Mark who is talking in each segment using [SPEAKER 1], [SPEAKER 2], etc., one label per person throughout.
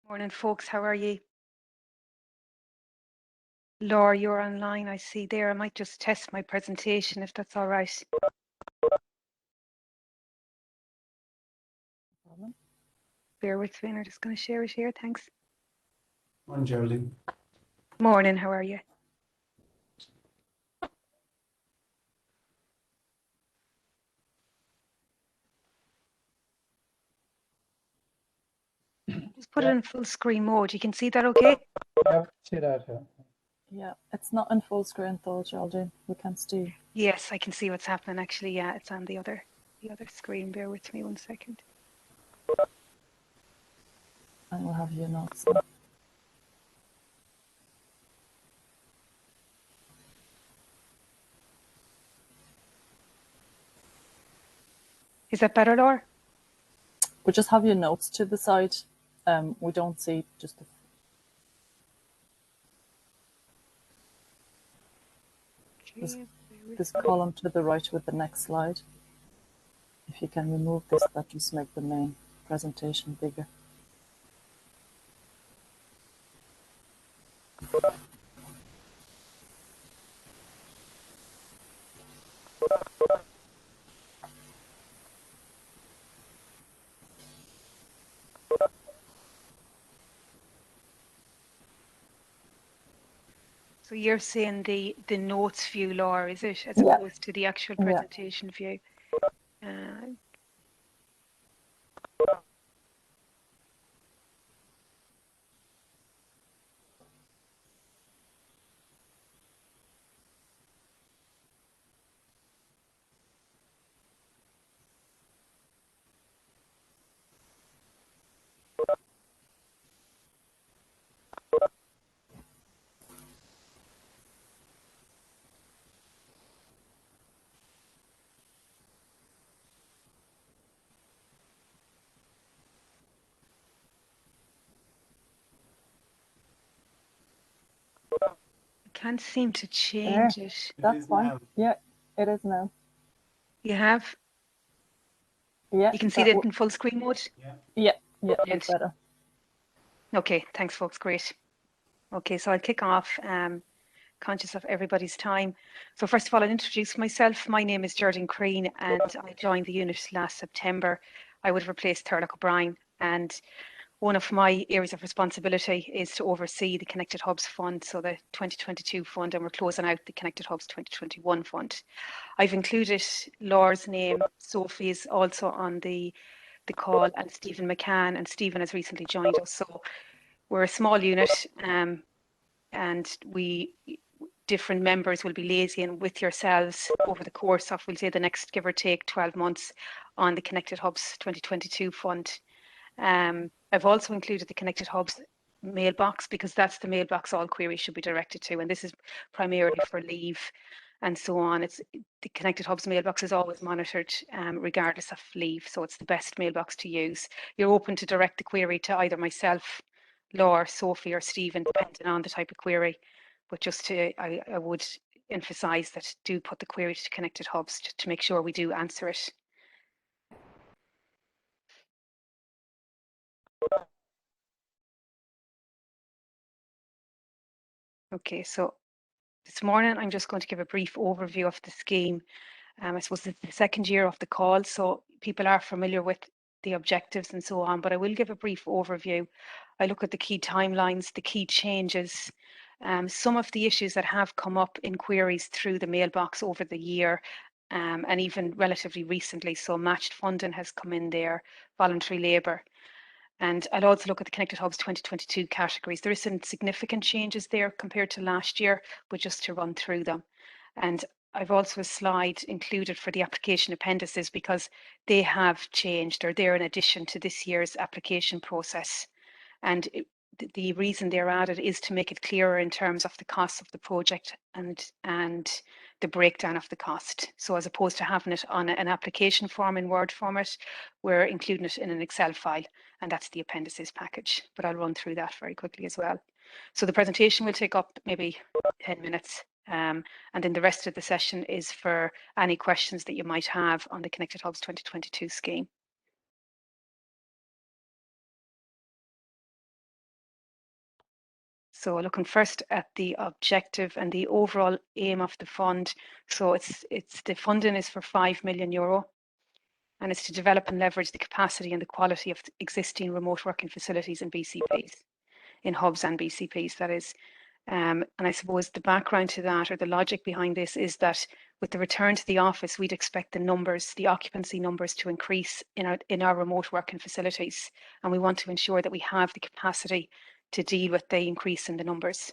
[SPEAKER 1] Morning, folks. How are you? Laura, you're online, I see there. I might just test my presentation if that's all right. Bear with me, I'm just going to share it here. Thanks.
[SPEAKER 2] Morning, Geraldine.
[SPEAKER 1] Morning, how are you? Just put it in full screen mode. You can see that okay?
[SPEAKER 2] Yeah, see that.
[SPEAKER 3] Yeah, it's not in full screen though, Geraldine. We can't see.
[SPEAKER 1] Yes, I can see what's happening actually. Yeah, it's on the other screen. Bear with me 1 second.
[SPEAKER 3] And we'll have your notes now.
[SPEAKER 1] Is that better, Laura?
[SPEAKER 3] We just have your notes to the side. We don't see just the this column to the right with the next slide. If you can remove this, that just make the main presentation bigger.
[SPEAKER 1] So you're seeing the notes view, Laura, is it, as opposed to the actual presentation view? Can't seem to change it.
[SPEAKER 3] That's fine. Now. Yeah, it is now.
[SPEAKER 1] You have?
[SPEAKER 3] Yeah.
[SPEAKER 1] You can see that in full screen mode?
[SPEAKER 3] Yeah, it's better.
[SPEAKER 1] Okay, thanks folks, great. Okay, so I'll kick off, conscious of everybody's time. So first of all, I'll introduce myself. My name is Geraldine Crean and I joined the unit last September. I would have replaced Thurlock O'Brien, and one of my areas of responsibility is to oversee the Connected Hubs Fund, so the 2022 fund, and we're closing out the Connected Hubs 2021 fund. I've included Laura's name. Sophie is also on the call, and Stephen McCann, and Stephen has recently joined us. So we're a small unit, and different members will be liaising with yourselves over the course of, we'll say, the next give or take 12 months on the Connected Hubs 2022 fund. I've also included the Connected Hubs mailbox because that's the mailbox all queries should be directed to, and this is primarily for leave and so on. It's the Connected Hubs mailbox is always monitored regardless of leave, so it's the best mailbox to use. You're open to direct the query to either myself, Laura, Sophie, or Stephen, depending on the type of query. But just to, I would emphasise that do put the query to Connected Hubs to make sure we do answer it. Okay, so this morning I'm just going to give a brief overview of the scheme. I suppose it's the second year of the call, so people are familiar with the objectives and so on, but I will give a brief overview. I look at the key timelines, the key changes, some of the issues that have come up in queries through the mailbox over the year, and even relatively recently. So matched funding has come in there, voluntary labour. And I'll also look at the Connected Hubs 2022 categories. There is some significant changes there compared to last year, but just to run through them. And I've also a slide included for the application appendices because they have changed, or they're in addition to this year's application process. And the reason they're added is to make it clearer in terms of the costs of the project and the breakdown of the cost. So as opposed to having it on an application form in Word format, we're including it in an Excel file, and that's the appendices package. But I'll run through that very quickly as well. So the presentation will take up maybe 10 minutes. And then the rest of the session is for any questions that you might have on the Connected Hubs 2022 scheme. So looking first at the objective and the overall aim of the fund. So the funding is for €5 million, and it's to develop and leverage the capacity and the quality of existing remote working facilities in BCPs, in hubs and BCPs, that is. And I suppose the background to that, or the logic behind this, is that with the return to the office, we'd expect the numbers, the occupancy numbers, to increase in our remote working facilities, and we want to ensure that we have the capacity to deal with the increase in the numbers.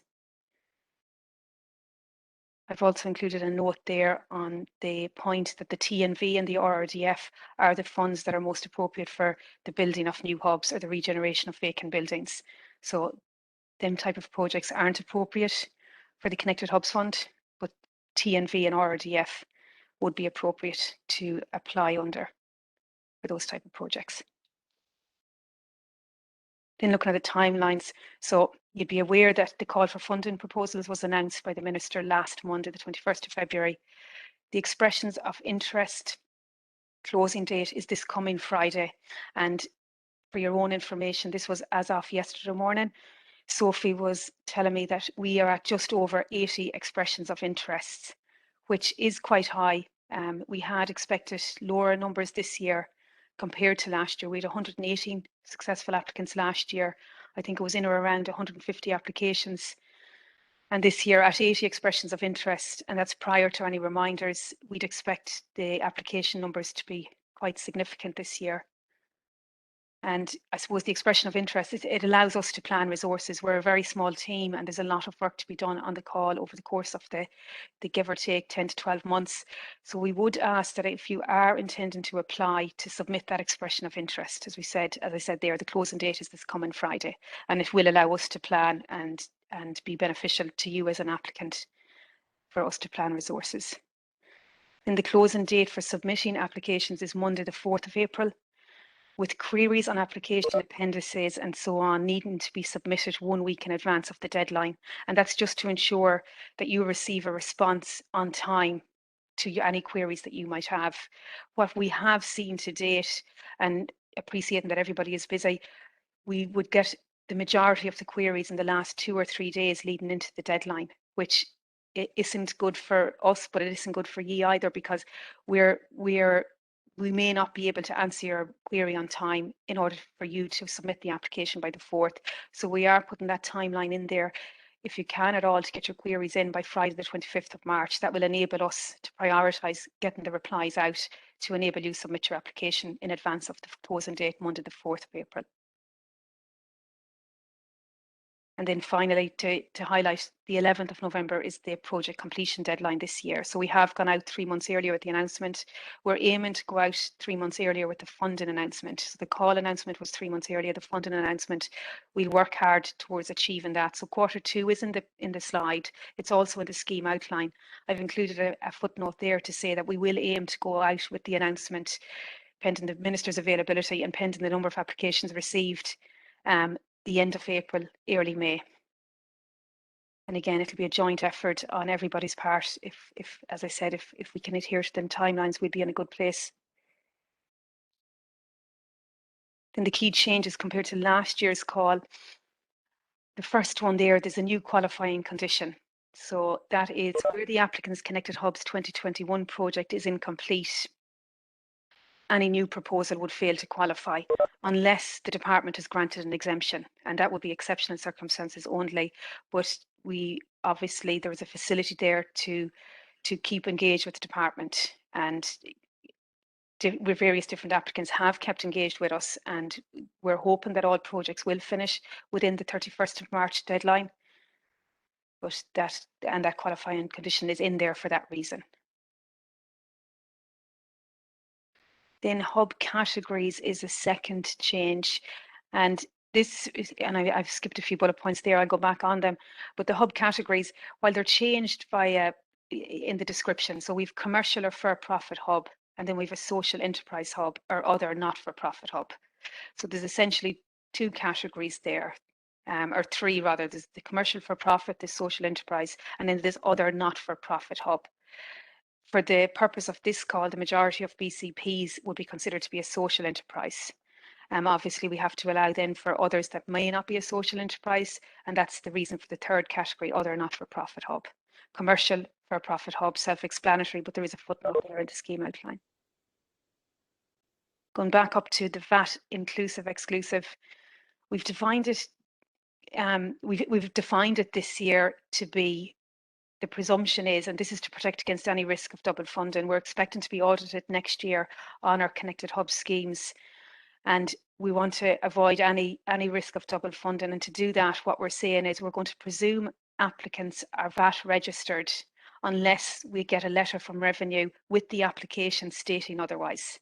[SPEAKER 1] I've also included a note there on the point that the TNV and the RRDF are the funds that are most appropriate for the building of new hubs or the regeneration of vacant buildings. So them type of projects aren't appropriate for the Connected Hubs Fund, but TNV and RRDF would be appropriate to apply under for those type of projects. Then looking at the timelines, so you'd be aware that the call for funding proposals was announced by the Minister last Monday, the 21st of February. The expressions of interest closing date is this coming Friday. And for your own information, this was as of yesterday morning. Sophie was telling me that we are at just over 80 expressions of interest, which is quite high. We had expected lower numbers this year compared to last year. We had 118 successful applicants last year. I think it was in or around 150 applications. And this year at 80 expressions of interest, and that's prior to any reminders, we'd expect the application numbers to be quite significant this year. And I suppose the expression of interest, it allows us to plan resources. We're a very small team and there's a lot of work to be done on the call over the course of the give or take 10 to 12 months. So we would ask that if you are intending to apply, to submit that expression of interest. As I said there, the closing date is this coming Friday, and it will allow us to plan and be beneficial to you as an applicant for us to plan resources. Then the closing date for submitting applications is Monday the 4th of April. With queries on application appendices and so on needing to be submitted 1 week in advance of the deadline. And that's just to ensure that you receive a response on time to any queries that you might have. What we have seen to date, and appreciating that everybody is busy, we would get the majority of the queries in the last 2 or 3 days leading into the deadline, which it isn't good for us, but it isn't good for ye either, because we may not be able to answer your query on time in order for you to submit the application by the 4th. So we are putting that timeline in there, if you can at all, to get your queries in by Friday the 25th of March. That will enable us to prioritise getting the replies out to enable you to submit your application in advance of the closing date, Monday the 4th of April. And then finally, to highlight, the 11th of November is the project completion deadline this year. So we have gone out 3 months earlier with the announcement. We're aiming to go out 3 months earlier with the funding announcement. So the call announcement was 3 months earlier, the funding announcement, we'll work hard towards achieving that. So Q2 is in the slide. It's also in the scheme outline. I've included a footnote there to say that we will aim to go out with the announcement pending the Minister's availability and pending the number of applications received, the end of April, early May. And again, it'll be a joint effort on everybody's part. If as I said, if we can adhere to them timelines, we'd be in a good place. Then the key changes compared to last year's call. The first one there's a new qualifying condition. So that is where the applicant's Connected Hubs 2021 project is incomplete, any new proposal would fail to qualify unless the department has granted an exemption, and that would be exceptional circumstances only. But obviously there is a facility there to keep engaged with the department, and with various different applicants have kept engaged with us, and we're hoping that all projects will finish within the 31st of March deadline. But that qualifying condition is in there for that reason. Then hub categories is a second change, and this is, and I've skipped a few bullet points there, I'll go back on them, but the hub categories, while they're changed in the description, so we've commercial or for-profit hub, and then we've a social enterprise hub or other not-for-profit hub. So there's essentially 2 categories there, or 3 rather. There's the commercial for-profit, the social enterprise, and then there's other not-for-profit hub. For the purpose of this call, the majority of BCPs would be considered to be a social enterprise. Obviously, we have to allow then for others that may not be a social enterprise, and that's the reason for the third category, other not-for-profit hub. Commercial for-profit hub, self-explanatory, but there is a footnote there in the scheme outline. Going back up to the VAT inclusive exclusive, we've defined it. We've defined it this year to be, the presumption is, and this is to protect against any risk of double funding. We're expecting to be audited next year on our connected hub schemes, and we want to avoid any risk of double funding. And to do that, what we're saying is we're going to presume applicants are VAT registered unless we get a letter from Revenue with the application stating otherwise.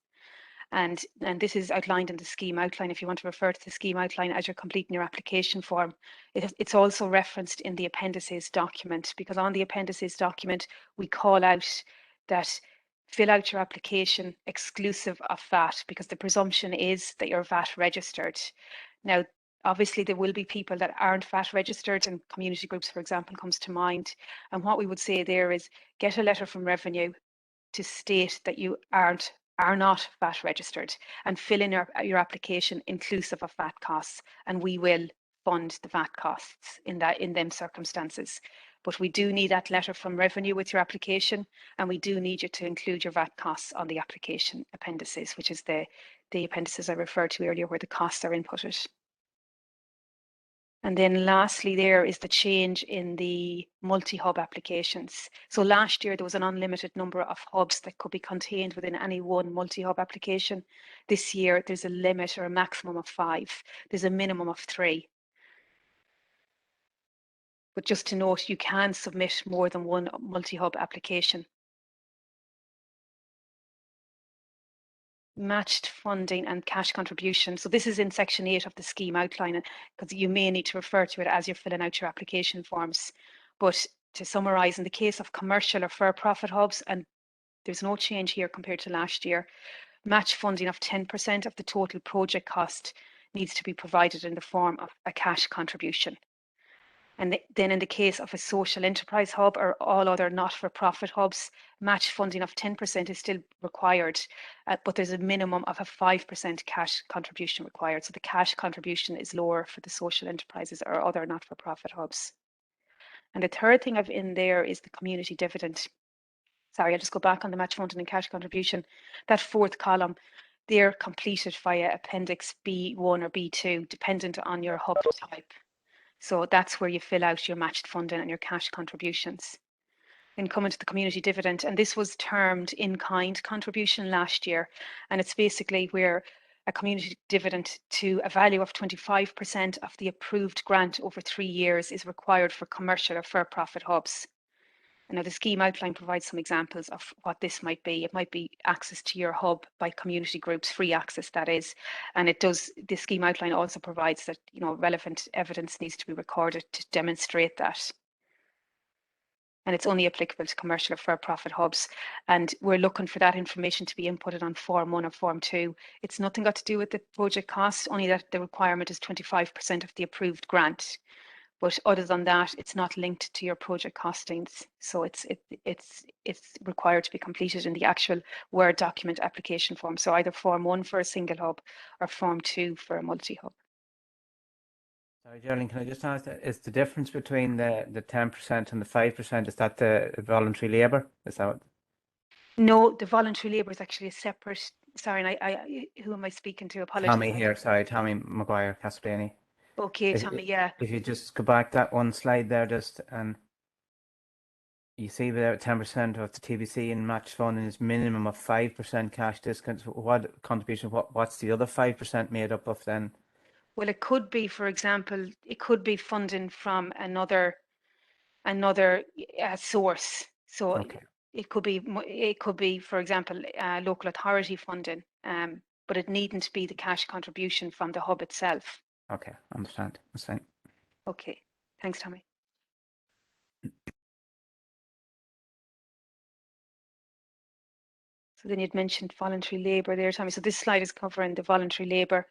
[SPEAKER 1] And this is outlined in the scheme outline. If you want to refer to the scheme outline as you're completing your application form, it's also referenced in the appendices document, because on the appendices document, we call out that fill out your application exclusive of VAT, because the presumption is that you're VAT registered. Now, obviously, there will be people that aren't VAT registered, and community groups, for example, comes to mind. And what we would say there is get a letter from Revenue to state that you are not VAT registered, and fill in your application inclusive of VAT costs, and we will fund the VAT costs in them circumstances. But we do need that letter from Revenue with your application, and we do need you to include your VAT costs on the application appendices, which is the appendices I referred to earlier where the costs are inputted. And then lastly, there is the change in the multi-hub applications. So last year, there was an unlimited number of hubs that could be contained within any one multi-hub application. This year, there's a limit or a maximum of 5. There's a minimum of 3. But just to note, you can submit more than one multi-hub application. Matched funding and cash contribution. So this is in section 8 of the scheme outline, because you may need to refer to it as you're filling out your application forms. But to summarise, in the case of commercial or for-profit hubs, and there's no change here compared to last year, match funding of 10% of the total project cost needs to be provided in the form of a cash contribution. And then in the case of a social enterprise hub or all other not-for-profit hubs, match funding of 10% is still required, but there's a minimum of a 5% cash contribution required. So the cash contribution is lower for the social enterprises or other not-for-profit hubs. And the third thing I've in there is the community dividend. Sorry, I'll just go back on the match funding and cash contribution. That fourth column, they're completed via Appendix B1 or B2, dependent on your hub type. So that's where you fill out your matched funding and your cash contributions. Then coming to the community dividend, and this was termed in-kind contribution last year, and it's basically where a community dividend to a value of 25% of the approved grant over 3 years is required for commercial or for-profit hubs. And now the scheme outline provides some examples of what this might be. It might be access to your hub by community groups, free access that is. And it does, the scheme outline also provides that, you know, relevant evidence needs to be recorded to demonstrate that. And it's only applicable to commercial or for-profit hubs. And we're looking for that information to be inputted on Form 1 or Form 2. It's nothing got to do with the project cost, only that the requirement is 25% of the approved grant. But other than that, it's not linked to your project costings. So it's required to be completed in the actual Word document application form. So either Form 1 for a single hub or Form 2 for a multi-hub.
[SPEAKER 4] Sorry, Geraldine, can I just ask, is the difference between the 10% and the 5%, is that the voluntary labour? Is that what?
[SPEAKER 1] No, the voluntary labour is actually a separate, sorry, and I who am I speaking to? Apologies.
[SPEAKER 4] Tommy here, sorry, Tommy Maguire, Castellani.
[SPEAKER 1] Okay, Tommy, yeah.
[SPEAKER 4] If you just go back that one slide there, just, and you see there 10% of the TBC in match funding is minimum of 5% cash discount. What contribution, what's the other 5% made up of then?
[SPEAKER 1] Well, it could be, for example, it could be funding from another source. So
[SPEAKER 4] Okay.
[SPEAKER 1] it could be, for example, local authority funding, but it needn't be the cash contribution from the hub itself.
[SPEAKER 4] Okay, understand. That's fine.
[SPEAKER 1] Okay, thanks, Tommy. So then you'd mentioned voluntary labour there, Tommy. So this slide is covering the voluntary labour.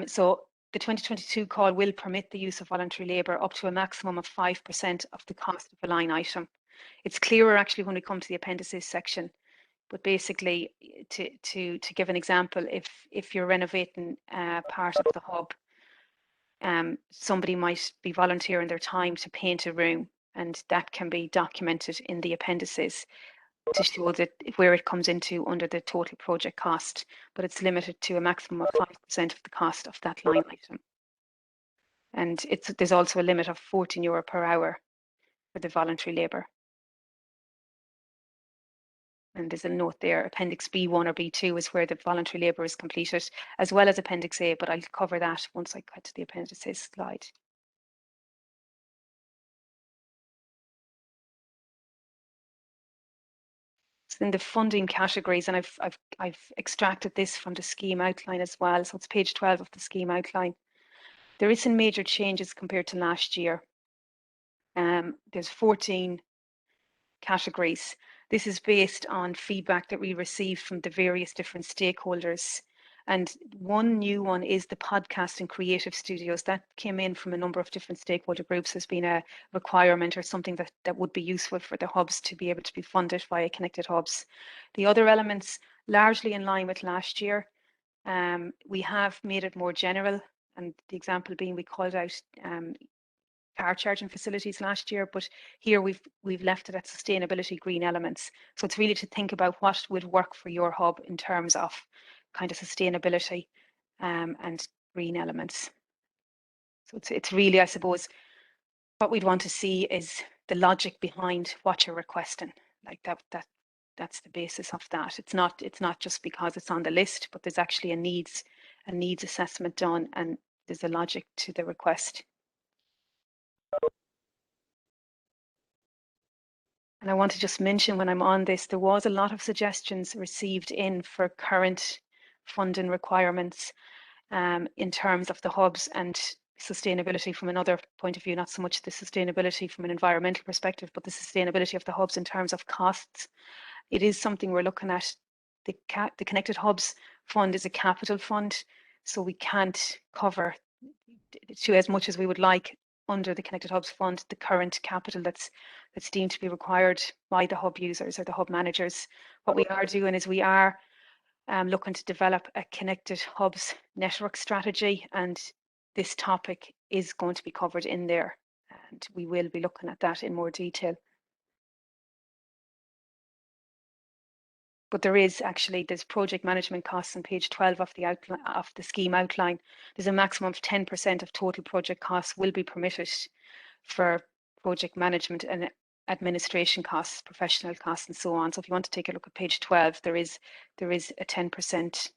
[SPEAKER 1] So the 2022 call will permit the use of voluntary labour up to a maximum of 5% of the cost of a line item. It's clearer actually when we come to the appendices section. But basically, to give an example, if you're renovating part of the hub, somebody might be volunteering their time to paint a room, and that can be documented in the appendices to show that where it comes into under the total project cost, but it's limited to a maximum of 5% of the cost of that line item. And there's also a limit of €14 per hour for the voluntary labour. And there's a note there, Appendix B1 or B2 is where the voluntary labour is completed, as well as Appendix A, but I'll cover that once I get to the appendices slide. So in the funding categories, and I've extracted this from the scheme outline as well, so it's page 12 of the scheme outline. There is some major changes compared to last year. There's 14 categories. This is based on feedback that we received from the various different stakeholders. And one new one is the podcast and creative studios. That came in from a number of different stakeholder groups as being a requirement or something that would be useful for the hubs to be able to be funded via Connected Hubs. The other elements, largely in line with last year. We have made it more general, and the example being we called out car charging facilities last year, but here we've left it at sustainability green elements. So it's really to think about what would work for your hub in terms of kind of sustainability and green elements. So it's really, I suppose, what we'd want to see is the logic behind what you're requesting. Like that's the basis of that. It's not just because it's on the list, but there's actually a needs assessment done, and there's a logic to the request. And I want to just mention when I'm on this, there was a lot of suggestions received in for current funding requirements in terms of the hubs and sustainability from another point of view, not so much the sustainability from an environmental perspective, but the sustainability of the hubs in terms of costs. It is something we're looking at. The Connected Hubs Fund is a capital fund, so we can't cover to as much as we would like under the Connected Hubs Fund the current capital that's deemed to be required by the hub users or the hub managers. What we are doing is we are looking to develop a Connected Hubs network strategy, and this topic is going to be covered in there, and we will be looking at that in more detail. But there's project management costs on page 12 of the outline of the scheme outline. There's a maximum of 10% of total project costs will be permitted for project management and administration costs, professional costs, and so on. So if you want to take a look at page 12, there is a 10%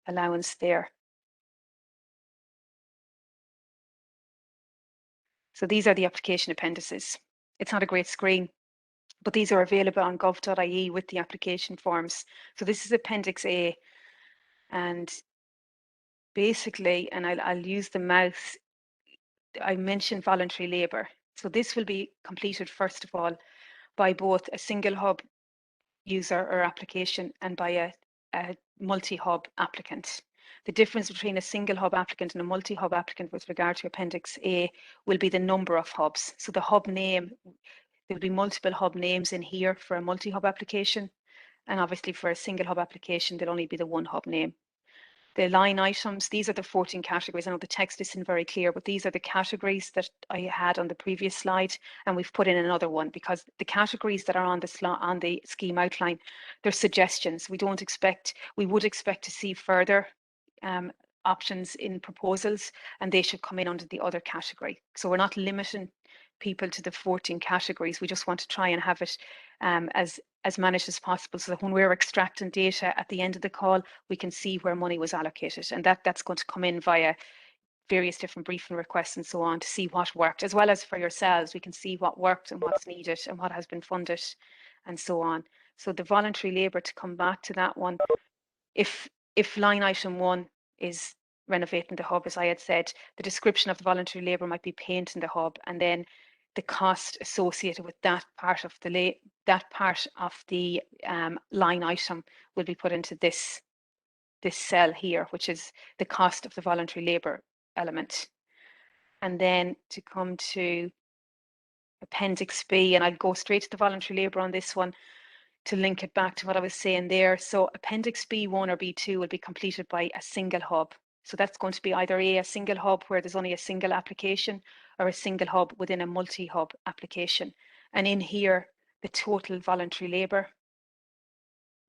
[SPEAKER 1] allowance there. So these are the application appendices. It's not a great screen, but these are available on gov.ie with the application forms. So this is Appendix A, and basically, and I'll use the mouse, I mentioned voluntary labour. So this will be completed first of all by both a single hub user or application and by a multi-hub applicant. The difference between a single hub applicant and a multi-hub applicant with regard to Appendix A will be the number of hubs. So the hub name, there'll be multiple hub names in here for a multi-hub application, and obviously for a single hub application there'll only be the one hub name. The line items, these are the 14 categories. I know the text isn't very clear, but these are the categories that I had on the previous slide, and we've put in another one because the categories that are on the scheme outline, they're suggestions. We would expect to see further options in proposals, and they should come in under the other category. So we're not limiting people to the 14 categories. We just want to try and have it as managed as possible, so that when we're extracting data at the end of the call, we can see where money was allocated, and that's going to come in via various different briefing requests and so on to see what worked, as well as for yourselves, we can see what worked and what's needed and what has been funded and so on. So the voluntary labour, to come back to that one, if line item 1 is renovating the hub, as I had said, the description of the voluntary labour might be painting the hub, and then the cost associated with that part of the line item will be put into this cell here, which is the cost of the voluntary labour element. And then to come to Appendix B, and I'll go straight to the voluntary labour on this one. to link it back to what I was saying there. So Appendix B1 or B2 will be completed by a single hub. So that's going to be either a single hub where there's only a single application, or a single hub within a multi-hub application. And in here, the total voluntary labour.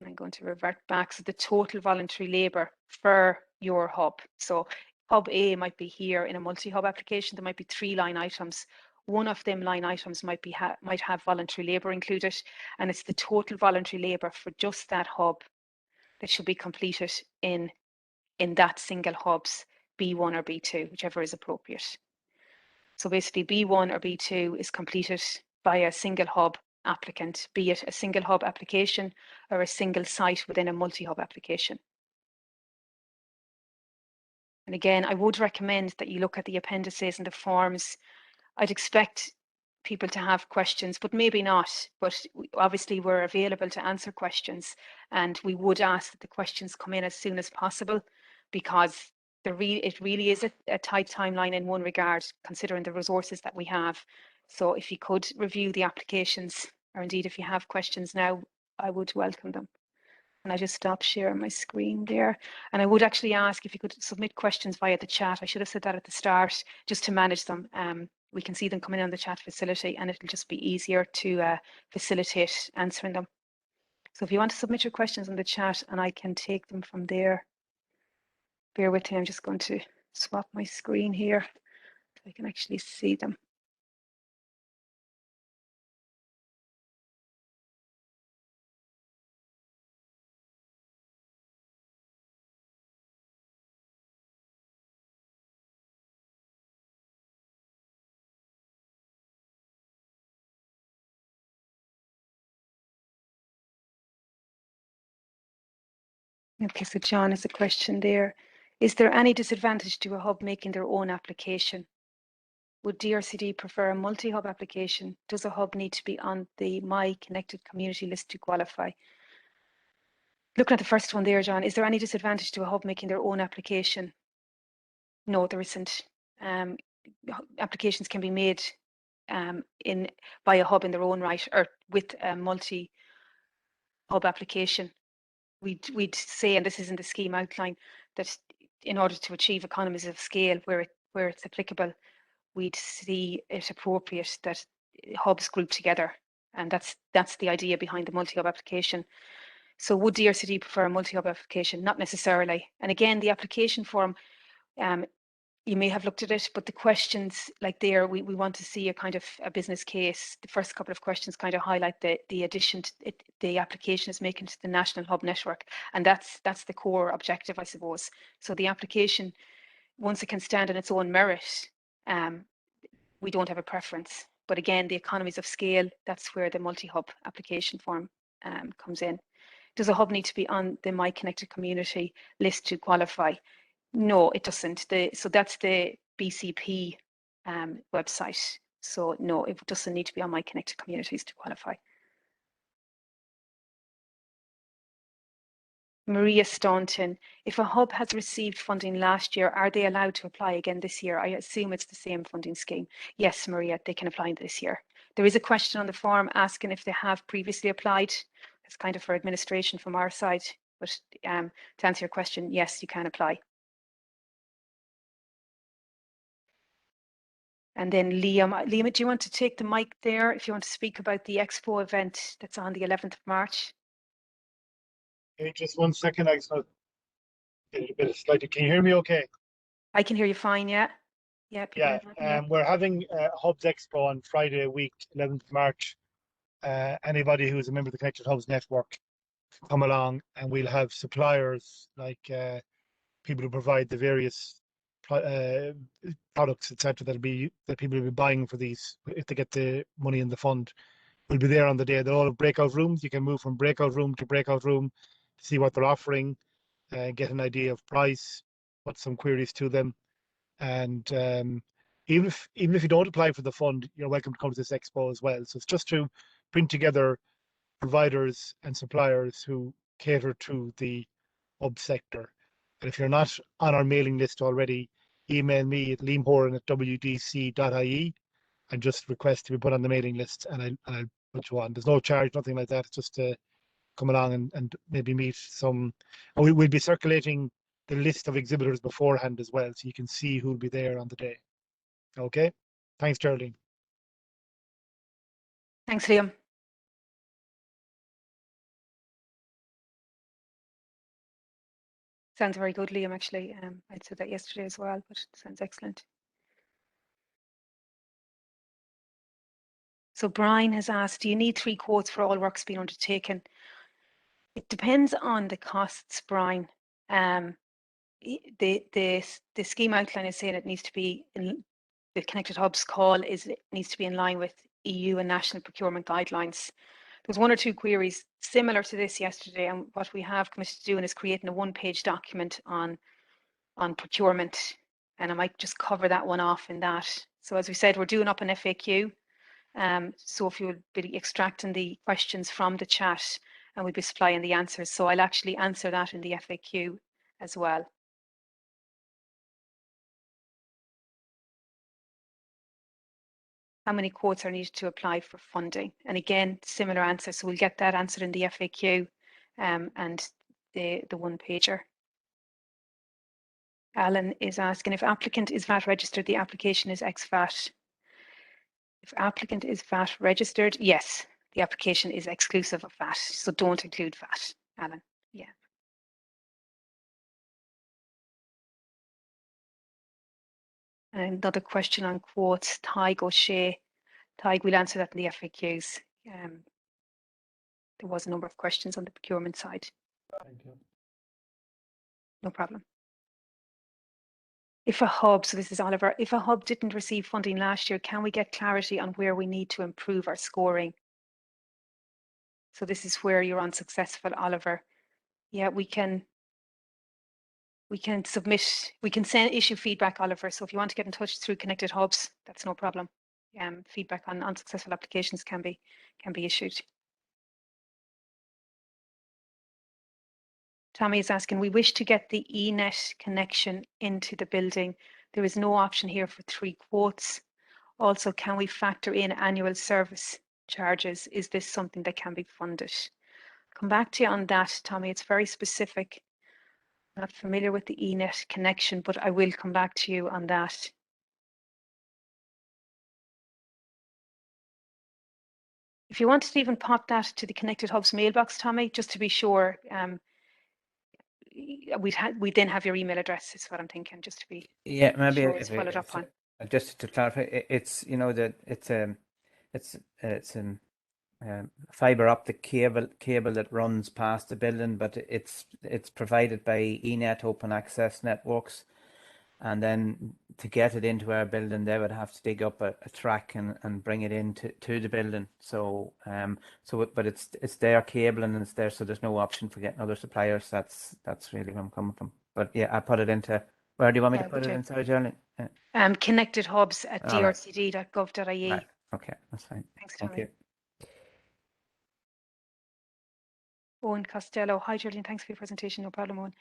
[SPEAKER 1] I'm going to revert back. So the total voluntary labour for your hub. So hub A might be here in a multi-hub application. There might be 3 line items. One of them line items might have voluntary labour included, and it's the total voluntary labour for just that hub that should be completed in that single hub's B1 or B2, whichever is appropriate. So basically B1 or B2 is completed by a single hub applicant, be it a single hub application or a single site within a multi-hub application. And again, I would recommend that you look at the appendices and the forms. I'd expect people to have questions, but maybe not. But obviously we're available to answer questions, and we would ask that the questions come in as soon as possible, because it really is a tight timeline in one regard, considering the resources that we have. So if you could review the applications, or indeed if you have questions now, I would welcome them. And I just stop sharing my screen there. And I would actually ask if you could submit questions via the chat. I should have said that at the start, just to manage them. We can see them coming on the chat facility, and it'll just be easier to facilitate answering them. So if you want to submit your questions in the chat, and I can take them from there. Bear with me, I'm just going to swap my screen here so I can actually see them. Okay, so John has a question there. Is there any disadvantage to a hub making their own application? Would DRCD prefer a multi-hub application? Does a hub need to be on the My Connected Community list to qualify? Looking at the first one there, John, is there any disadvantage to a hub making their own application? No, there isn't. Applications can be made by a hub in their own right, or with a multi-hub application. We'd say, and this is in the scheme outline, that in order to achieve economies of scale where it's applicable, we'd see it appropriate that hubs group together, and that's the idea behind the multi-hub application. So would DRCD prefer a multi-hub application? Not necessarily. And again, the application form, you may have looked at it, but the questions like there, we want to see a kind of a business case. The first couple of questions kind of highlight the addition the application is making to the national hub network. And that's the core objective, I suppose. So the application, once it can stand on its own merit, we don't have a preference. But again, the economies of scale, that's where the multi-hub application form comes in. Does a hub need to be on the My Connected Community list to qualify? No, it doesn't. So that's the BCP website. So no, it doesn't need to be on My Connected Communities to qualify. Maria Staunton, if a hub has received funding last year, are they allowed to apply again this year? I assume it's the same funding scheme. Yes, Maria, they can apply this year. There is a question on the form asking if they have previously applied. It's kind of for administration from our side, but to answer your question, yes, you can apply. And then Liam, do you want to take the mic there if you want to speak about the Expo event that's on the 11th of March?
[SPEAKER 5] Hey, just 1 second. I just want to get a bit of slightly. Can you hear me okay?
[SPEAKER 1] I can hear you fine, yeah. Yeah.
[SPEAKER 5] We're having Hubs Expo on Friday week, 11th of March. Anybody who's a member of the Connected Hubs network, come along, and we'll have suppliers like people who provide the various products, etc., that people will be buying for these if they get the money in the fund. We'll be there on the day. They're all have breakout rooms. You can move from breakout room to breakout room to see what they're offering, get an idea of price, put some queries to them, and even if you don't apply for the fund, you're welcome to come to this expo as well. So it's just to bring together providers and suppliers who cater to the hub sector. And if you're not on our mailing list already, email me at liamhoran@wdc.ie and just request to be put on the mailing list, and I'll put you on. There's no charge, nothing like that. It's just to come along and maybe meet some. And we'll be circulating the list of exhibitors beforehand as well, so you can see who'll be there on the day. Okay, thanks, Geraldine.
[SPEAKER 1] Thanks, Liam. Sounds very good, Liam, actually. I'd said that yesterday as well, but it sounds excellent. So Brian has asked, do you need 3 quotes for all works being undertaken? It depends on the costs, Brian. The scheme outline is saying it needs to be in the Connected Hubs call it needs to be in line with EU and national procurement guidelines. There's 1 or 2 queries similar to this yesterday, and what we have committed to doing is creating a 1-page document on procurement, and I might just cover that one off in that. So as we said, we're doing up an FAQ. So if you would be extracting the questions from the chat and we'll be supplying the answers. So I'll actually answer that in the FAQ as well. How many quotes are needed to apply for funding? And again, similar answer. So we'll get that answered in the FAQ and the 1-pager. Alan is asking, if applicant is VAT registered, the application is ex-VAT. If applicant is VAT registered, yes, the application is exclusive of VAT. So don't include VAT, Alan. Yeah. And another question on quotes, Tig O'Shea. Tig, we'll answer that in the FAQs. There was a number of questions on the procurement side.
[SPEAKER 2] Thank you.
[SPEAKER 1] No problem. If a hub, so this is Oliver, if a hub didn't receive funding last year, can we get clarity on where we need to improve our scoring? So this is where you're unsuccessful, Oliver. Yeah, we can submit, we can issue feedback, Oliver. So if you want to get in touch through Connected Hubs, that's no problem. Feedback on unsuccessful applications can be issued. Tommy is asking, we wish to get the eNet connection into the building. There is no option here for 3 quotes. Also, can we factor in annual service charges? Is this something that can be funded? Come back to you on that, Tommy. It's very specific. I'm not familiar with the eNet connection, but I will come back to you on that. If you wanted to even pop that to the Connected Hubs mailbox, Tommy, just to be sure, we then have your email address, is what I'm thinking, just to be
[SPEAKER 4] maybe
[SPEAKER 1] sure it's followed up on.
[SPEAKER 4] just to clarify, it's that it's fiber optic cable that runs past the building, but it's provided by eNet Open Access Networks, and then to get it into our building, they would have to dig up a track and bring it into the building. So but it's their cable and it's there, so there's no option for getting other suppliers. That's really where I'm coming from. But yeah, I put it into, where do you want me to put it in? Sorry, Geraldine.
[SPEAKER 1] Connected Hubs at drcd.gov.ie.
[SPEAKER 4] Right. Okay, that's fine.
[SPEAKER 1] Thanks,
[SPEAKER 4] Thank
[SPEAKER 1] Tommy.
[SPEAKER 4] you.
[SPEAKER 1] Owen Costello. Hi, Geraldine. Thanks for your presentation. No problem, Owen.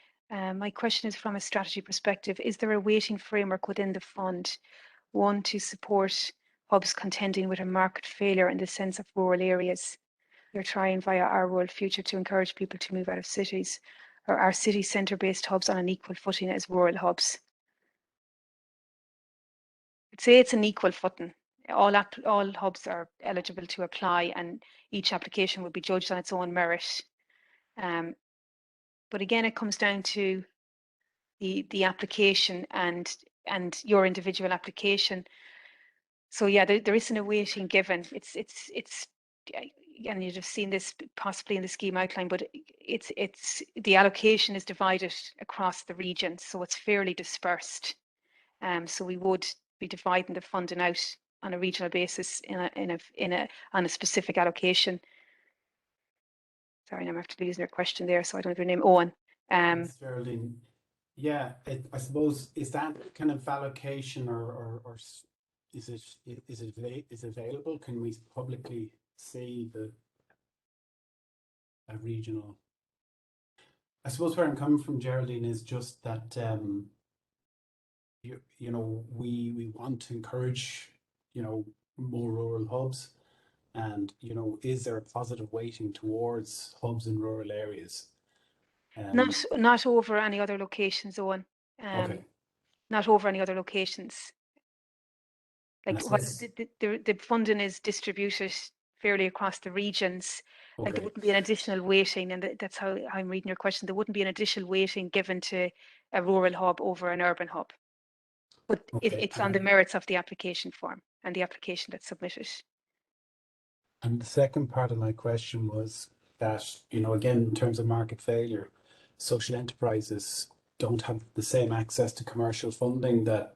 [SPEAKER 1] My question is from a strategy perspective. Is there a weighting framework within the fund? One, to support hubs contending with a market failure in the sense of rural areas. We're trying via our Rural Future to encourage people to move out of cities. Or are city centre-based hubs on an equal footing as rural hubs? I'd say it's an equal footing. All hubs are eligible to apply, and each application will be judged on its own merit. But again, it comes down to the application and your individual application. So yeah, there isn't a weighting given. It's and you'd have seen this possibly in the scheme outline, but it's the allocation is divided across the region, so it's fairly dispersed. So we would be dividing the funding out on a regional basis on a specific allocation. Sorry, I'm after losing your question there, so I don't have your name. Owen.
[SPEAKER 2] Thanks, Geraldine. Yeah, I suppose, is that kind of allocation or is it available? Can we publicly see the regional? I suppose where I'm coming from, Geraldine, is just that you know, we want to encourage, you know, more rural hubs, And, you know, is there a positive weighting towards hubs in rural areas?
[SPEAKER 1] Not over any other locations, Owen.
[SPEAKER 2] Okay.
[SPEAKER 1] Not over any other locations.
[SPEAKER 2] And I
[SPEAKER 1] Like, while
[SPEAKER 2] suppose-
[SPEAKER 1] the funding is distributed fairly across the regions, like there
[SPEAKER 2] okay.
[SPEAKER 1] wouldn't be an additional weighting, and that's how I'm reading your question. There wouldn't be an additional weighting given to a rural hub over an urban hub. But
[SPEAKER 2] Okay,
[SPEAKER 1] it's on the merits of the application form and the application that's submitted.
[SPEAKER 2] And the second part of my question was that, you know, again, in terms of market failure, social enterprises don't have the same access to commercial funding that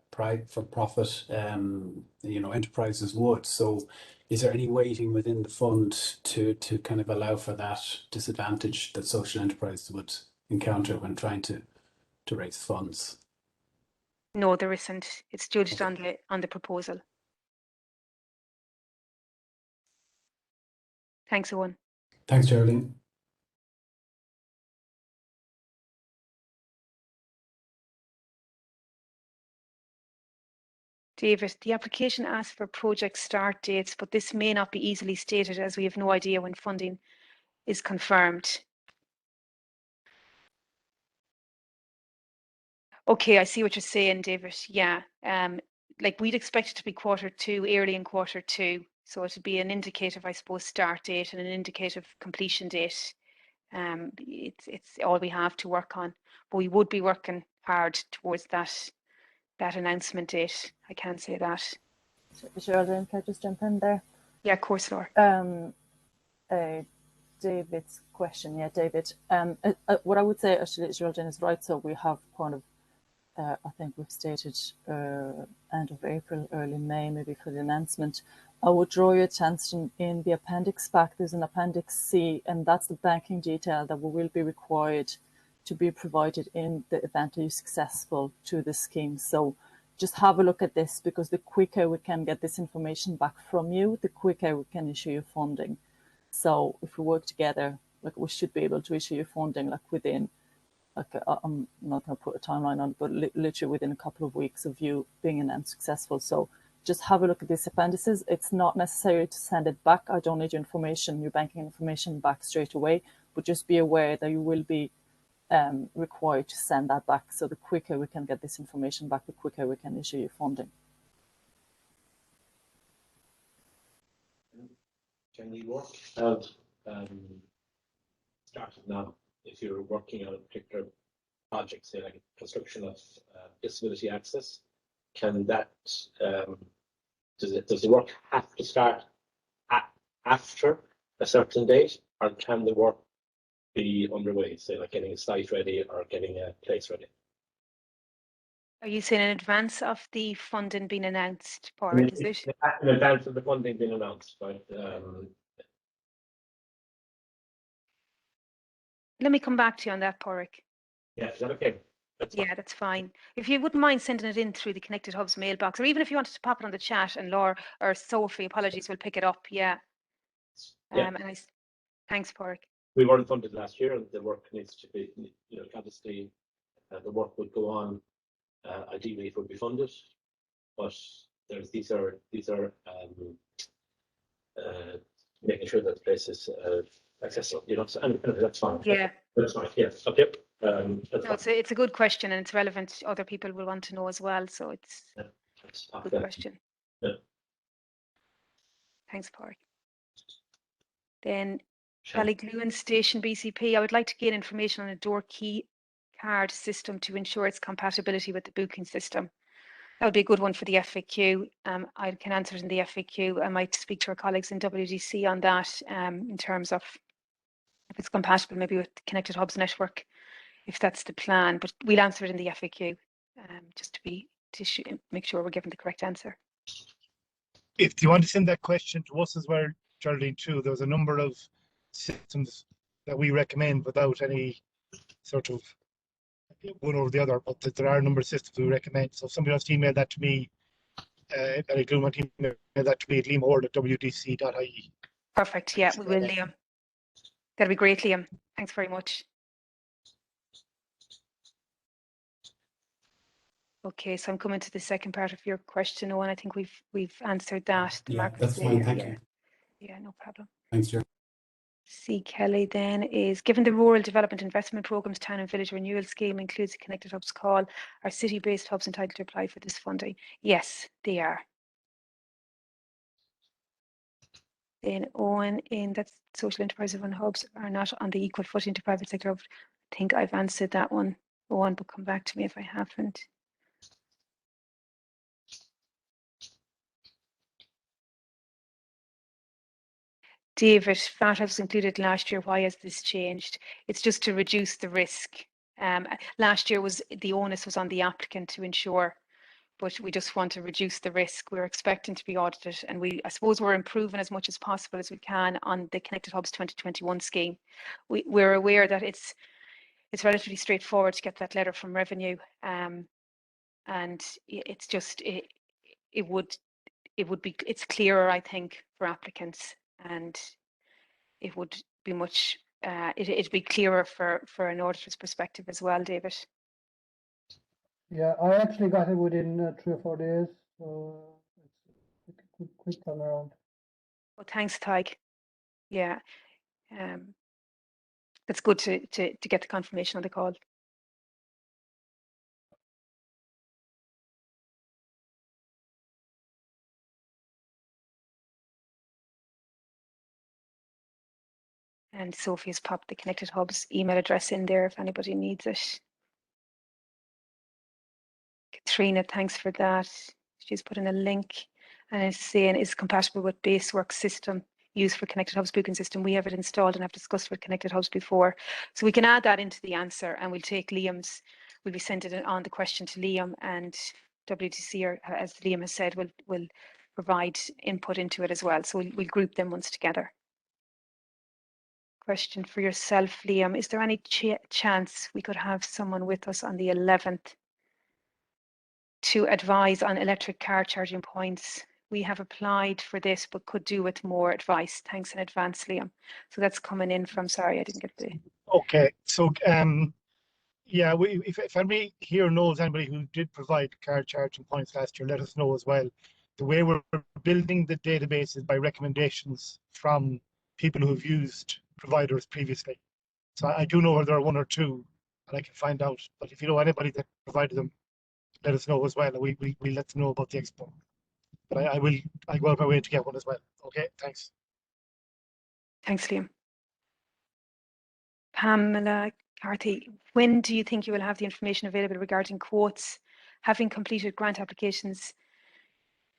[SPEAKER 2] for-profit, you know, enterprises would. So is there any weighting within the fund to kind of allow for that disadvantage that social enterprises would encounter when trying to raise funds?
[SPEAKER 1] No, there isn't. It's judged
[SPEAKER 2] Okay.
[SPEAKER 1] on the proposal. Thanks, Owen.
[SPEAKER 2] Thanks, Geraldine.
[SPEAKER 1] David, the application asks for project start dates, but this may not be easily stated as we have no idea when funding is confirmed. Okay, I see what you're saying, David. Yeah, like we'd expect it to be Q2, early in Q2. So it would be an indicative, I suppose, start date and an indicative completion date. It's all we have to work on, but we would be working hard towards that announcement date. I can't say that.
[SPEAKER 3] Geraldine, can I just jump in there?
[SPEAKER 1] Yeah, of course, Laura.
[SPEAKER 3] David's question. Yeah, David. What I would say, actually, Geraldine is right. So we have kind of, I think we've stated end of April, early May, maybe for the announcement. I would draw your attention in the appendix back. There's an Appendix C, and that's the banking detail that will be required to be provided in the event that you're successful to the scheme. So just have a look at this, because the quicker we can get this information back from you, the quicker we can issue your funding. So if we work together, like, we should be able to issue your funding like within, like, I'm not going to put a timeline on it, but literally within a couple of weeks of you being announced successful. So just have a look at these appendices. It's not necessary to send it back. I don't need your information, your banking information back straight away, but just be aware that you will be required to send that back. So the quicker we can get this information back, the quicker we can issue your funding.
[SPEAKER 6] Can we work out starting now, if you're working on a particular project, say like construction of disability access, can that does the work have to start after a certain date, or can the work be underway, say like getting a site ready or getting a place ready?
[SPEAKER 1] Are you saying in advance of the funding being announced, Pádraig, is it?
[SPEAKER 6] In advance of the funding being announced, right?
[SPEAKER 1] Let me come back to you on that, Pádraig.
[SPEAKER 6] Yeah, is that okay?
[SPEAKER 1] Yeah, that's fine. If you wouldn't mind sending it in through the Connected Hubs mailbox, or even if you wanted to pop it on the chat, and Laura or Sophie, apologies, will pick it up. Yeah.
[SPEAKER 6] Yeah.
[SPEAKER 1] Thanks, Pádraig.
[SPEAKER 6] We weren't funded last year, and the work needs to be, you know, obviously the work would go on. Ideally, it would be funded, but these are making sure that the place is accessible. You know, so, and that's fine.
[SPEAKER 1] Yeah.
[SPEAKER 6] That's fine. Yes. Okay.
[SPEAKER 1] No, it's a good question, and it's relevant. Other people will want to know as well, so it's a good question.
[SPEAKER 6] Yeah.
[SPEAKER 1] Thanks, Pádraig. Then Ballygluin Station BCP, I would like to gain information on a door key card system to ensure its compatibility with the booking system. That would be a good one for the FAQ. I can answer it in the FAQ. I might speak to our colleagues in WDC on that in terms of if it's compatible maybe with the Connected Hubs network, if that's the plan, but we'll answer it in the FAQ just to make sure we're giving the correct answer.
[SPEAKER 5] If you want to send that question to us as well, Geraldine, too, there's a number of systems that we recommend without any sort of one over the other, but there are a number of systems we recommend. So if somebody wants to email that to me, email that to me at liamhorde@wdc.ie.
[SPEAKER 1] Perfect. Yeah, we will, Liam. That'll be great, Liam. Thanks very much. Okay, so I'm coming to the second part of your question, Owen. I think we've answered that.
[SPEAKER 2] Yeah, that's fine. Thank you.
[SPEAKER 1] Yeah, no problem.
[SPEAKER 2] Thanks, Chair.
[SPEAKER 1] C. Kelly then is, given the Rural Development Investment Programme's Town and Village Renewal Scheme includes the Connected Hubs call, are city-based hubs entitled to apply for this funding? Yes, they are. Then Owen, in that social enterprise run hubs are not on the equal footing to private sector. I think I've answered that one, Owen, but come back to me if I haven't. David, VAT was included last year. Why has this changed? It's just to reduce the risk. Last year the onus was on the applicant to ensure, but we just want to reduce the risk. We're expecting to be audited, and I suppose we're improving as much as possible as we can on the Connected Hubs 2021 scheme. We're aware that it's relatively straightforward to get that letter from Revenue, and it's just it's clearer, I think, for applicants, and it would be much it'd be clearer for an auditor's perspective as well, David.
[SPEAKER 7] Yeah, I actually got it within 3 or 4 days, so it's a quick turnaround.
[SPEAKER 1] Well, thanks, Tig. Yeah, it's good to get the confirmation on the call. And Sophie has popped the Connected Hubs email address in there if anybody needs it. Katrina, thanks for that. She's put in a link and it's saying is compatible with BaseWorks system used for Connected Hubs booking system. We have it installed and have discussed with Connected Hubs before. So we can add that into the answer, and we'll take Liam's, we'll be sending it on the question to Liam, and WTC, or as Liam has said, will provide input into it as well. So we'll group them once together. Question for yourself, Liam. Is there any chance we could have someone with us on the 11th to advise on electric car charging points? We have applied for this, but could do with more advice. Thanks in advance, Liam. So that's coming in from, sorry, I didn't get the...
[SPEAKER 5] Okay, so yeah, if anybody here knows anybody who did provide car charging points last year, let us know as well. The way we're building the database is by recommendations from people who have used providers previously. So I do know where there are 1 or 2, and I can find out. But if you know anybody that provided them, let us know as well. We let them know about the expo. But I go out my way to get one as well. Okay, thanks.
[SPEAKER 1] Thanks, Liam. Pamela Carthy, when do you think you will have the information available regarding quotes? Having completed grant applications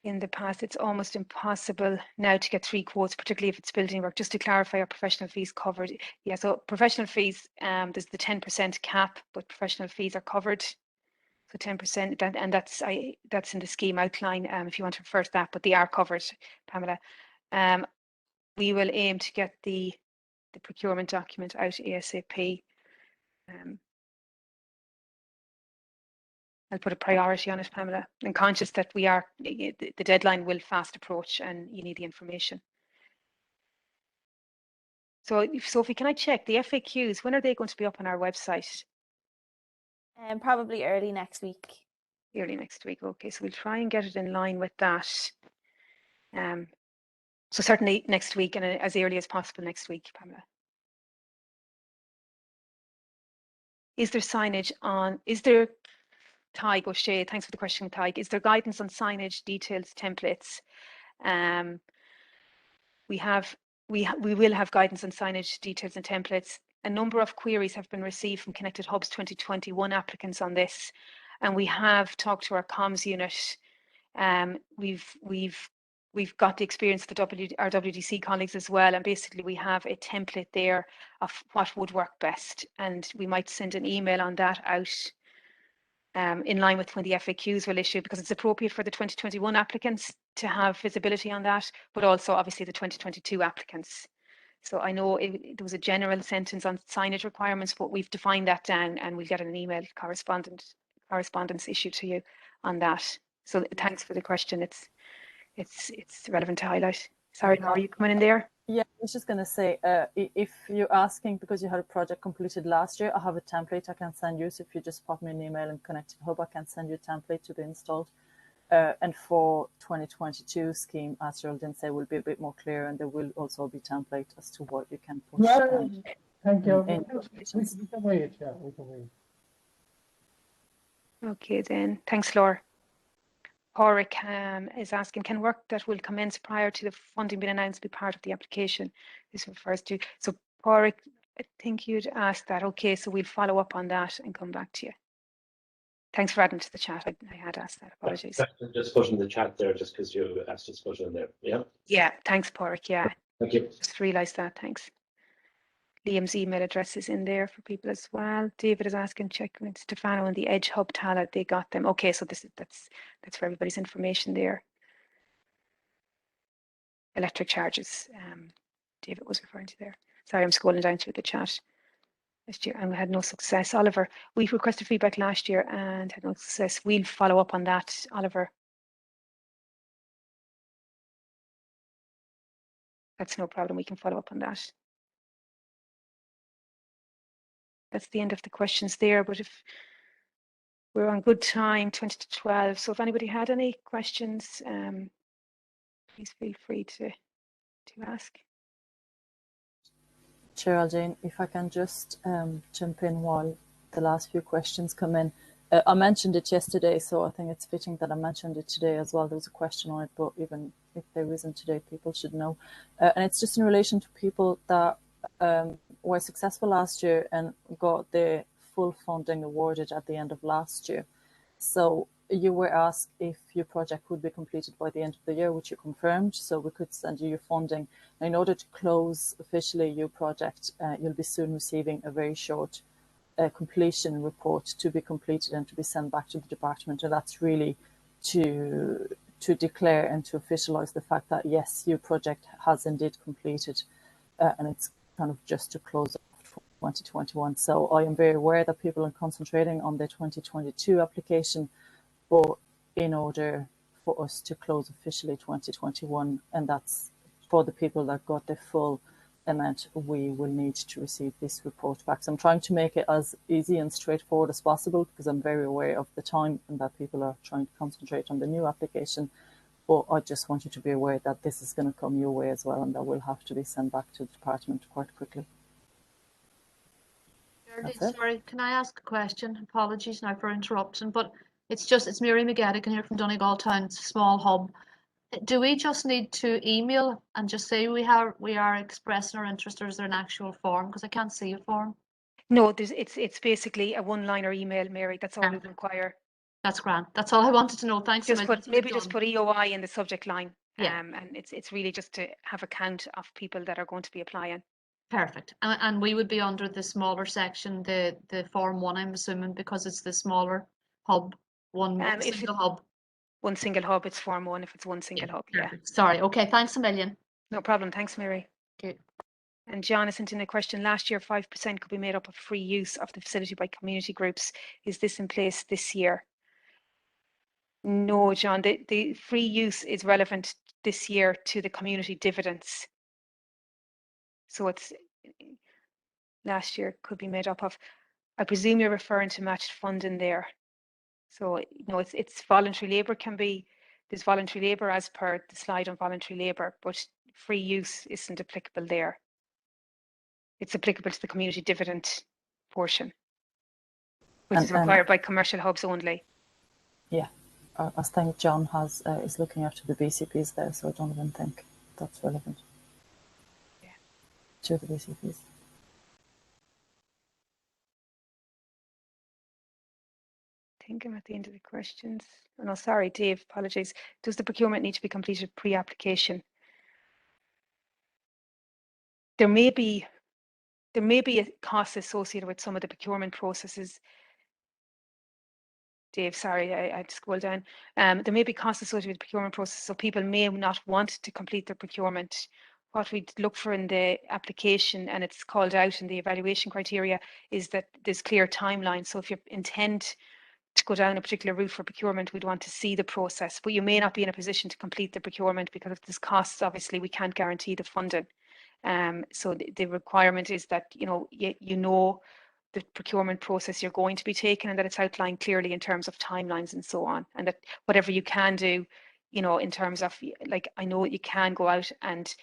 [SPEAKER 1] in the past, it's almost impossible now to get 3 quotes, particularly if it's building work. Just to clarify, our professional fees covered? Yeah, so professional fees, there's the 10% cap, but professional fees are covered. So 10%, and that's in the scheme outline if you want to refer to that, but they are covered, Pamela. We will aim to get the procurement document out ASAP. I'll put a priority on it, Pamela. I'm conscious that the deadline will fast approach and you need the information. So Sophie, can I check the FAQs? When are they going to be up on our website?
[SPEAKER 8] Probably early next week.
[SPEAKER 1] Early next week. Okay, so we'll try and get it in line with that. So certainly next week, and as early as possible next week, Pamela. Is there signage on? Is there, Tig O'Shea? Thanks for the question, Tig. Is there guidance on signage details templates? We will have guidance on signage details and templates. A number of queries have been received from Connected Hubs 2021 applicants on this, and we have talked to our comms unit. We've got the experience of our WDC colleagues as well, and basically we have a template there of what would work best, and we might send an email on that out in line with when the FAQs will issue, because it's appropriate for the 2021 applicants to have visibility on that, but also obviously the 2022 applicants. So I know there was a general sentence on signage requirements, but we've defined that down, and we'll get an email correspondence issued to you on that. So thanks for the question. It's relevant to highlight. Sorry, Laura, are you coming in there?
[SPEAKER 3] Yeah, I was just going to say, if you're asking because you had a project completed last year, I have a template I can send you. So if you just pop me an email and Connected Hub, I can send you a template to be installed. And for 2022 scheme, as Geraldine said, will be a bit more clear, and there will also be template as to what you can push.
[SPEAKER 7] Well, thank you.
[SPEAKER 3] in
[SPEAKER 7] We can wait, yeah, we can wait.
[SPEAKER 1] Okay, then. Thanks, Laura. Porrick is asking, can work that will commence prior to the funding being announced be part of the application? This refers to, so Porrick, I think you'd asked that. Okay, so we'll follow up on that and come back to you. Thanks for adding to the chat. I had asked that. Apologies.
[SPEAKER 6] Just put in the chat there, just because you asked us to put it in there. Yeah.
[SPEAKER 1] Yeah, thanks, Porrick. Yeah,
[SPEAKER 6] Thank you.
[SPEAKER 1] just realised that. Thanks. Liam's email address is in there for people as well. David is asking, check with Stefano and the Edge Hub Tala. They got them. Okay, so that's for everybody's information there. Electric charges. David was referring to there. Sorry, I'm scrolling down through the chat. Last year and we had no success. Oliver, we requested feedback last year and had no success. We'll follow up on that, Oliver. That's no problem. We can follow up on that. That's the end of the questions there. But if we're on good time, 20 to 12. So if anybody had any questions, please feel free to ask.
[SPEAKER 3] Geraldine, if I can just jump in while the last few questions come in. I mentioned it yesterday, so I think it's fitting that I mentioned it today as well. There was a question on it, but even if there isn't today, people should know. And it's just in relation to people that were successful last year and got the full funding awarded at the end of last year. So you were asked if your project would be completed by the end of the year, which you confirmed, so we could send you your funding. Now, in order to close officially your project, you'll be soon receiving a very short completion report to be completed and to be sent back to the department, and that's really to declare and to officialise the fact that yes, your project has indeed completed, and it's kind of just to close off 2021. So I am very aware that people are concentrating on the 2022 application, but in order for us to close officially 2021, and that's for the people that got the full amount, we will need to receive this report back. So I'm trying to make it as easy and straightforward as possible because I'm very aware of the time and that people are trying to concentrate on the new application. But I just want you to be aware that this is going to come your way as well, and that will have to be sent back to the department quite quickly.
[SPEAKER 9] Sorry, can I ask a question? Apologies now for interrupting, but it's Mary McGettigan here from Donegal Town. It's a small hub. Do we just need to email and just say we are expressing our interest, or is there an actual form? Because I can't see a form.
[SPEAKER 1] No, it's basically a one-liner email, Mary. That's all we require.
[SPEAKER 9] That's grand. That's all I wanted to know. Thanks.
[SPEAKER 1] Just put EOI in the subject line.
[SPEAKER 9] Yeah.
[SPEAKER 1] And it's really just to have a count of people that are going to be applying.
[SPEAKER 9] Perfect. And we would be under the smaller section, the form 1, I'm assuming, because it's the smaller hub, one single hub.
[SPEAKER 1] One single hub, it's form 1 if it's one single hub.
[SPEAKER 9] Perfect. Yeah. Sorry. Okay. Thanks a million.
[SPEAKER 1] No problem. Thanks, Mary.
[SPEAKER 9] Good.
[SPEAKER 1] And John has sent in a question. Last year, 5% could be made up of free use of the facility by community groups. Is this in place this year? No, John. The free use is relevant this year to the community dividends. So it's last year could be made up of. I presume you're referring to matched funding there. So it's voluntary labour there's voluntary labour as per the slide on voluntary labour, but free use isn't applicable there. It's applicable to the community dividend portion, which is required by commercial hubs only.
[SPEAKER 3] Yeah, I think John is looking after the BCPs there, so I don't even think that's relevant.
[SPEAKER 1] Yeah.
[SPEAKER 3] To the BCPs.
[SPEAKER 1] I think I'm at the end of the questions. Oh, no, sorry, Dave, apologies. Does the procurement need to be completed pre-application? There may be a cost associated with some of the procurement processes. Dave, sorry, I had to scroll down. There may be costs associated with the procurement process, so people may not want to complete their procurement. What we look for in the application, and it's called out in the evaluation criteria, is that there's clear timelines. So if you intend to go down a particular route for procurement, we'd want to see the process, but you may not be in a position to complete the procurement because of this costs. Obviously, we can't guarantee the funding. So the requirement is that you know the procurement process you're going to be taking, and that it's outlined clearly in terms of timelines and so on, and that whatever you can do, you know, in terms of, like, I know you can go out and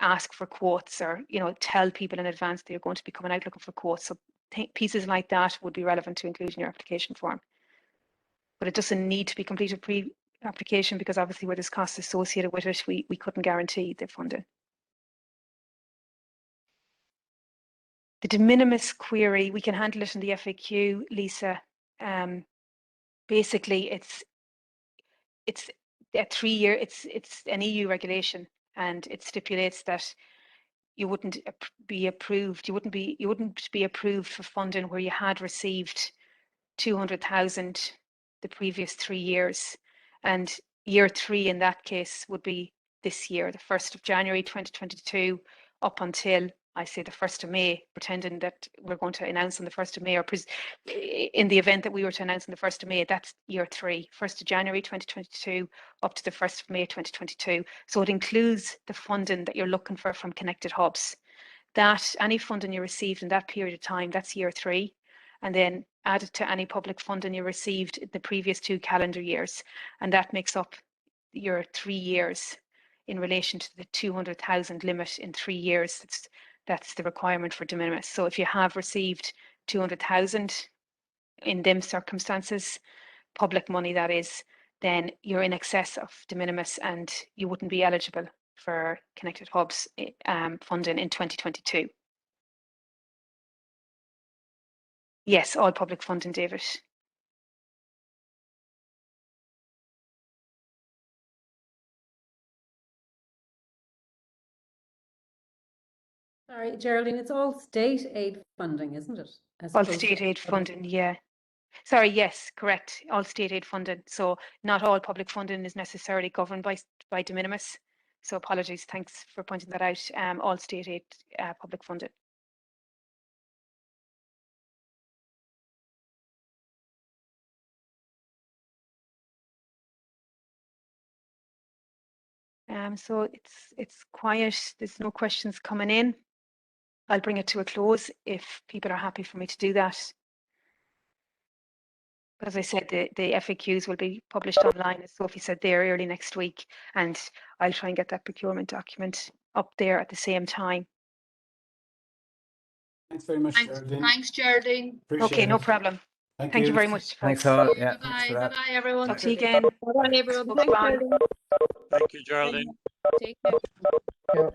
[SPEAKER 1] ask for quotes, or, you know, tell people in advance that you're going to be coming out looking for quotes. So pieces like that would be relevant to include in your application form. But it doesn't need to be completed pre-application, because obviously where there's costs associated with it, we couldn't guarantee the funding. The de minimis query, we can handle it in the FAQ, Lisa. Basically, it's a 3-year, it's an EU regulation, and it stipulates that you wouldn't be approved. You wouldn't be approved for funding where you had received 200,000 the previous 3 years, and year 3 in that case would be this year, the 1st of January 2022, up until, I say, the 1st of May, pretending that we're going to announce on the 1st of May, or in the event that we were to announce on the 1st of May, that's year 3, 1st of January 2022 up to the 1st of May 2022. So it includes the funding that you're looking for from connected hubs. That any funding you received in that period of time, that's year 3, and then added to any public funding you received in the previous 2 calendar years, and that makes up your 3 years in relation to the 200,000 limit in 3 years. That's the requirement for de minimis. So if you have received 200,000 in them circumstances, public money that is, then you're in excess of de minimis and you wouldn't be eligible for connected hubs funding in 2022. Yes, all public funding, David.
[SPEAKER 10] Sorry, Geraldine, it's all state aid funding, isn't it?
[SPEAKER 1] All state aid funding, yeah. Sorry, yes, correct. All state aid funding. So not all public funding is necessarily governed by de minimis. So apologies, thanks for pointing that out. All state aid public funding. So it's quiet. There's no questions coming in. I'll bring it to a close if people are happy for me to do that. As I said, the FAQs will be published online, as Sophie said there, early next week, and I'll try and get that procurement document up there at the same time.
[SPEAKER 2] Thanks very much, Geraldine.
[SPEAKER 9] Thanks, Geraldine.
[SPEAKER 2] Appreciate
[SPEAKER 1] Okay, no
[SPEAKER 2] it.
[SPEAKER 1] problem.
[SPEAKER 2] Thank
[SPEAKER 1] Thank
[SPEAKER 2] you
[SPEAKER 1] you very much.
[SPEAKER 4] Thanks
[SPEAKER 1] folks.
[SPEAKER 4] all. Yeah, thanks
[SPEAKER 9] Bye-bye.
[SPEAKER 4] for that.
[SPEAKER 9] Bye-bye, everyone.
[SPEAKER 1] Talk to you again.
[SPEAKER 9] Bye-bye, everyone. Thanks,
[SPEAKER 1] Bye.
[SPEAKER 9] Geraldine.
[SPEAKER 11] Thank you, Geraldine.
[SPEAKER 9] Take care.
[SPEAKER 7] Yeah.